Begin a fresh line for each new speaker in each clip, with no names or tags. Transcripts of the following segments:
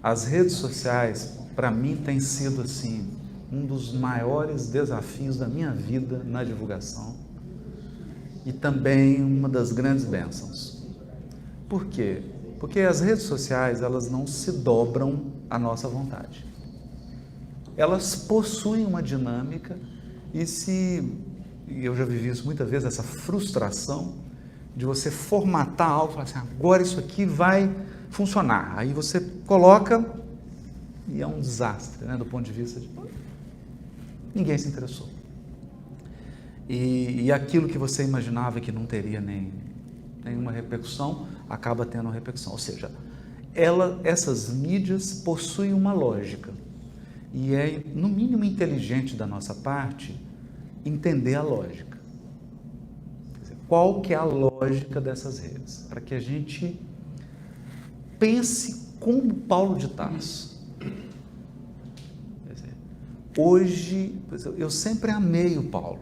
As redes sociais, para mim, tem sido assim um dos maiores desafios da minha vida na divulgação e também uma das grandes bênçãos. Por quê? Porque as redes sociais, elas não se dobram à nossa vontade. Elas possuem uma dinâmica e eu já vivi isso muitas vezes, essa frustração de você formatar algo e falar assim, agora isso aqui vai funcionar. Aí você coloca e é um desastre, né, do ponto de vista de ninguém se interessou. E aquilo que você imaginava que não teria nenhuma repercussão, acaba tendo uma repercussão. Ou seja, essas mídias possuem uma lógica. E é, no mínimo, inteligente da nossa parte entender a lógica. Quer dizer, qual que é a lógica dessas redes? Para que a gente pense como Paulo de Tarso. Quer dizer, hoje, eu sempre amei o Paulo.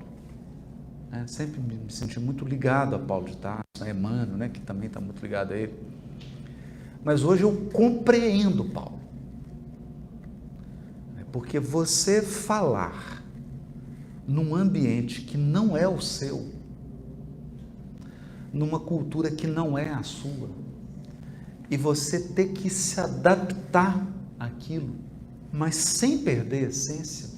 Né? Sempre me senti muito ligado a Paulo de Tarso, a Emmanuel, né? Que também está muito ligado a ele. Mas hoje eu compreendo Paulo. Porque você falar num ambiente que não é o seu, numa cultura que não é a sua, e você ter que se adaptar àquilo, mas sem perder a essência,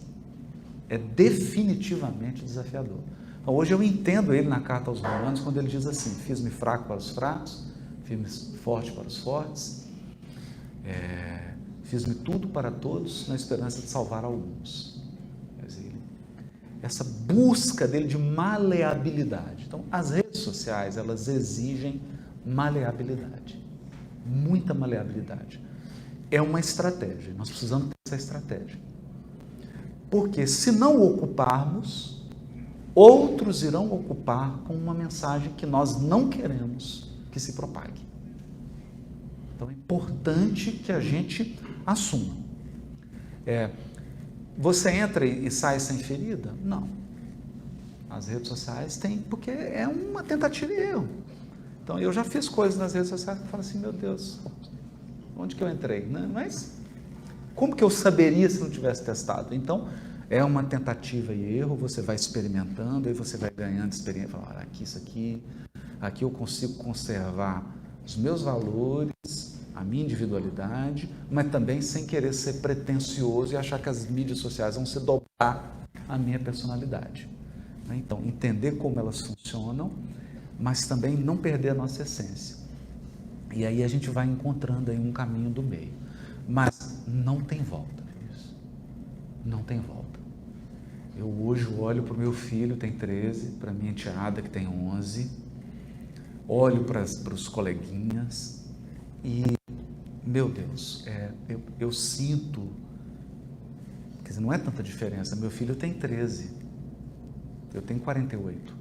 é definitivamente desafiador. Então, hoje eu entendo ele na carta aos Romanos, quando ele diz assim, fiz-me fraco para os fracos, fiz-me forte para os fortes, fiz-me tudo para todos, na esperança de salvar alguns. Quer dizer, essa busca dele de maleabilidade. Então, as redes sociais, elas exigem maleabilidade, muita maleabilidade. É uma estratégia, nós precisamos ter essa estratégia. Porque se não ocuparmos, outros irão ocupar com uma mensagem que nós não queremos que se propague. Então é importante que a gente assuma. Você entra e sai sem ferida? Não. As redes sociais têm, porque é uma tentativa e erro. Então eu já fiz coisas nas redes sociais que eu falo assim, meu Deus, onde que eu entrei? Mas como que eu saberia se não tivesse testado? Então é uma tentativa e erro, você vai experimentando, aí você vai ganhando experiência, fala, aqui eu consigo conservar os meus valores, a minha individualidade, mas também sem querer ser pretensioso e achar que as mídias sociais vão se dobrar a minha personalidade. Então, entender como elas funcionam, mas também não perder a nossa essência. E aí a gente vai encontrando aí um caminho do meio. Mas não tem volta, isso. Não tem volta. Eu hoje olho para o meu filho, tem 13, para a minha enteada, que tem 11, olho para os coleguinhas e, meu Deus, eu sinto, quer dizer, não é tanta diferença, meu filho tem 13, eu tenho 48,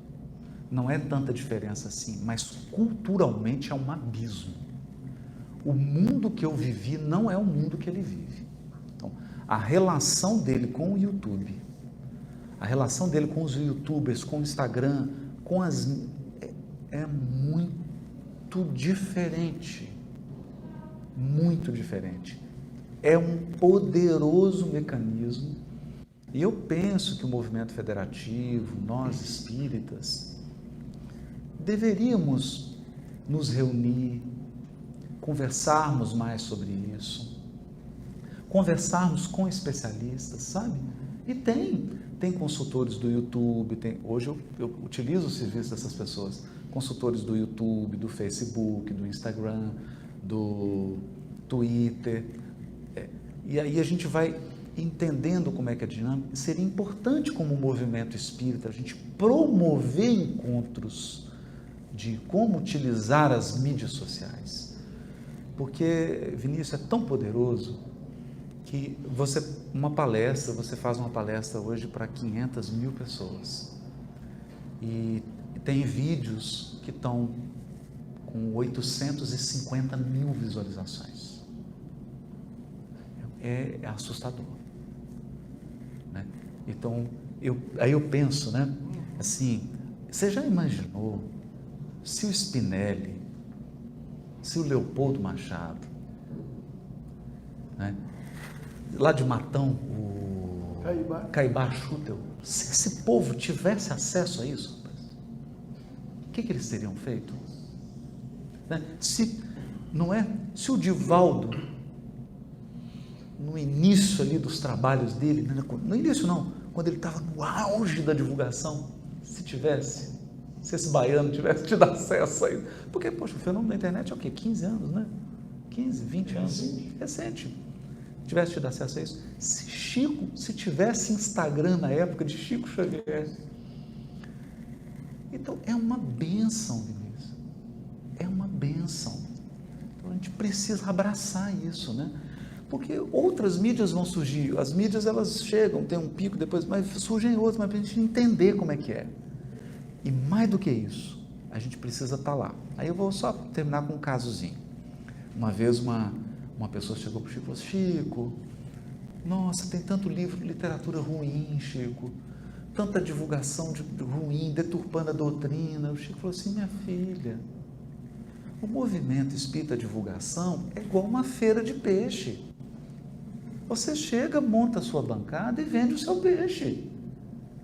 não é tanta diferença assim, mas culturalmente é um abismo. O mundo que eu vivi não é o mundo que ele vive. Então, a relação dele com o YouTube, a relação dele com os YouTubers, com o Instagram, é muito diferente. Muito diferente. É um poderoso mecanismo. E eu penso que o movimento federativo, nós espíritas, deveríamos nos reunir, conversarmos mais sobre isso, conversarmos com especialistas, sabe? E tem consultores do YouTube, hoje eu utilizo o serviço dessas pessoas, consultores do YouTube, do Facebook, do Instagram, do Twitter, e aí a gente vai entendendo como é que é a dinâmica. Seria importante, como movimento espírita, a gente promover encontros de como utilizar as mídias sociais, porque, Vinícius, é tão poderoso que você faz uma palestra hoje para 500 mil pessoas e tem vídeos que estão com 850 mil visualizações. É assustador, né? Então, aí eu penso, né? Assim, você já imaginou se o Spinelli, se o Leopoldo Machado, né? Lá de Matão, o Caibá Schutel, se esse povo tivesse acesso a isso, o que eles teriam feito? Né? Se o Divaldo, no início ali dos trabalhos dele, no início não, quando ele estava no auge da divulgação, se esse baiano tivesse tido acesso a isso, porque, poxa, o fenômeno da internet é o quê? 15 anos, né? 15, 20 anos, recente. Tivesse tido acesso a isso, se tivesse Instagram na época de Chico Xavier. Então, é uma bênção, Vinícius, é uma bênção. Então, a gente precisa abraçar isso, né? Porque outras mídias vão surgir, as mídias elas chegam, tem um pico depois, mas surgem outras, mas para a gente entender como é que é. E mais do que isso, a gente precisa estar lá. Aí eu vou só terminar com um casozinho. Uma vez uma pessoa chegou para o Chico e falou: Chico, nossa, tem tanto livro de literatura ruim, Chico, tanta divulgação ruim, deturpando a doutrina. O Chico falou assim: minha filha, o movimento espírita divulgação é igual uma feira de peixe. Você chega, monta a sua bancada e vende o seu peixe.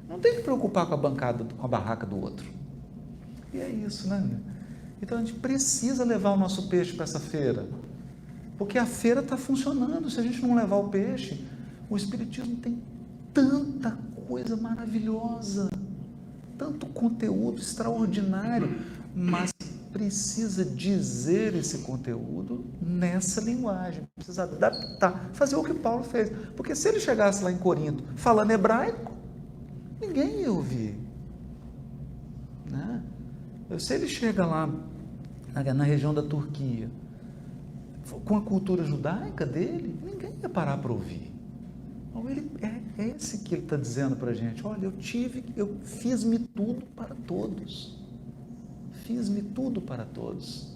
Não tem que preocupar com a bancada, com a barraca do outro. E é isso, né? Então a gente precisa levar o nosso peixe para essa feira, porque a feira está funcionando. Se a gente não levar o peixe, o Espiritismo tem tanta coisa maravilhosa, tanto conteúdo extraordinário, mas precisa dizer esse conteúdo nessa linguagem, precisa adaptar, fazer o que Paulo fez, porque se ele chegasse lá em Corinto falando hebraico, ninguém ia ouvir, né? Se ele chega lá na região da Turquia com a cultura judaica dele, ninguém ia parar para ouvir. Então é esse que ele está dizendo para a gente: olha, eu fiz-me tudo para todos. Fiz-me tudo para todos.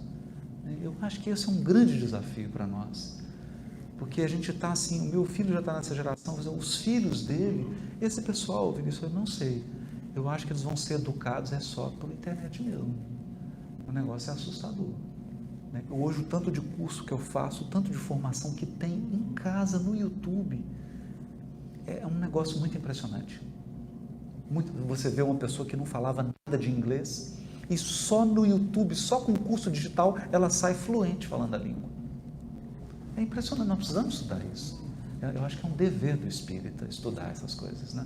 Eu acho que esse é um grande desafio para nós, porque a gente está assim, o meu filho já está nessa geração, os filhos dele, esse pessoal, Vinícius, eu não sei, eu acho que eles vão ser educados só pela internet mesmo. O negócio é assustador, né? Hoje o tanto de curso que eu faço, o tanto de formação que tem em casa, no YouTube, é um negócio muito impressionante. Você vê uma pessoa que não falava nada de inglês, e só no YouTube, só com curso digital, ela sai fluente falando a língua. É impressionante, nós precisamos estudar isso. Eu acho que é um dever do espírita estudar essas coisas, né?